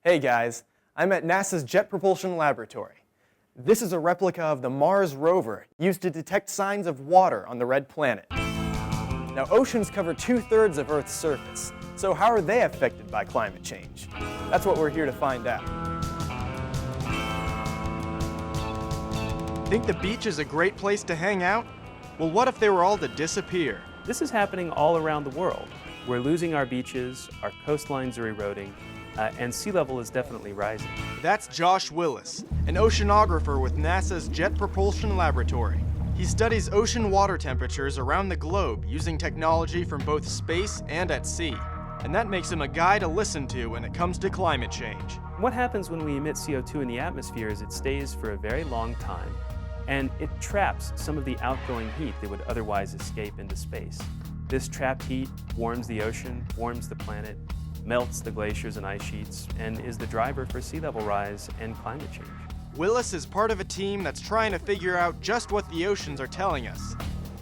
Hey guys, I'm at NASA's Jet Propulsion Laboratory. This is a replica of the Mars rover used to detect signs of water on the red planet. Now, oceans cover 2/3 of Earth's surface, so how are they affected by climate change? That's what we're here to find out. Think the beach is a great place to hang out? Well, what if they were all to disappear? This is happening all around the world. We're losing our beaches, our coastlines are eroding, and sea level is definitely rising. That's Josh Willis, an oceanographer with NASA's Jet Propulsion Laboratory. He studies ocean water temperatures around the globe using technology from both space and at sea. And that makes him a guy to listen to when it comes to climate change. What happens when we emit CO2 in the atmosphere is it stays for a very long time, and it traps some of the outgoing heat that would otherwise escape into space. This trapped heat warms the ocean, warms the planet, melts the glaciers and ice sheets, and is the driver for sea level rise and climate change. Willis is part of a team that's trying to figure out just what the oceans are telling us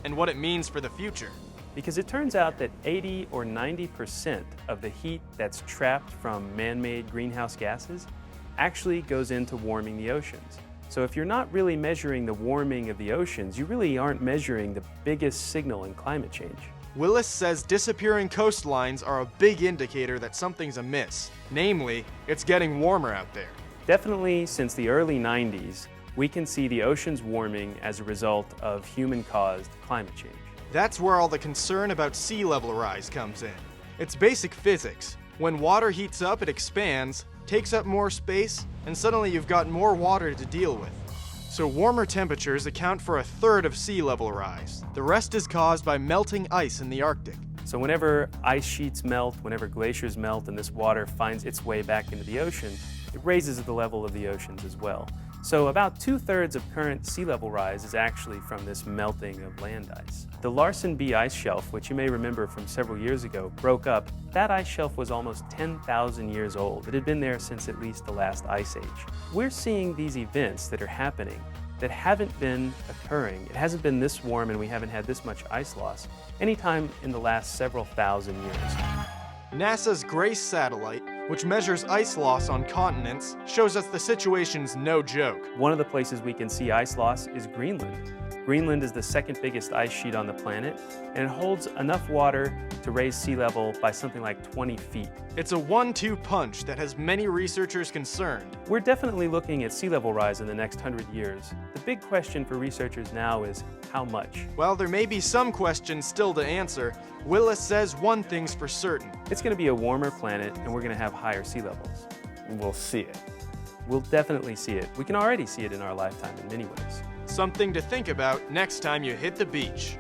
and what it means for the future. Because it turns out that 80 or 90% of the heat that's trapped from man-made greenhouse gases actually goes into warming the oceans. So if you're not really measuring the warming of the oceans, you really aren't measuring the biggest signal in climate change. Willis says disappearing coastlines are a big indicator that something's amiss. Namely, it's getting warmer out there. Definitely since the early 90s, we can see the oceans warming as a result of human-caused climate change. That's where all the concern about sea level rise comes in. It's basic physics. When water heats up, it expands, takes up more space, and suddenly you've got more water to deal with. So warmer temperatures account for 1/3 of sea level rise. The rest is caused by melting ice in the Arctic. So whenever ice sheets melt, whenever glaciers melt, and this water finds its way back into the ocean, it raises the level of the oceans as well. So about 2/3 of current sea level rise is actually from this melting of land ice. The Larsen B Ice Shelf, which you may remember from several years ago, broke up. That ice shelf was almost 10,000 years old. It had been there since at least the last ice age. We're seeing these events that are happening that haven't been occurring. It hasn't been this warm and we haven't had this much ice loss anytime in the last several thousand years. NASA's GRACE satellite, which measures ice loss on continents, shows us the situation's no joke. One of the places we can see ice loss is Greenland. Greenland is the second biggest ice sheet on the planet, and it holds enough water to raise sea level by something like 20 feet. It's a 1-2 punch that has many researchers concerned. We're definitely looking at sea level rise in the next 100 years. The big question for researchers now is how much? While there may be some questions still to answer, Willis says one thing's for certain. It's going to be a warmer planet, and we're going to have higher sea levels. We'll see it. We'll definitely see it. We can already see it in our lifetime in many ways. Something to think about next time you hit the beach.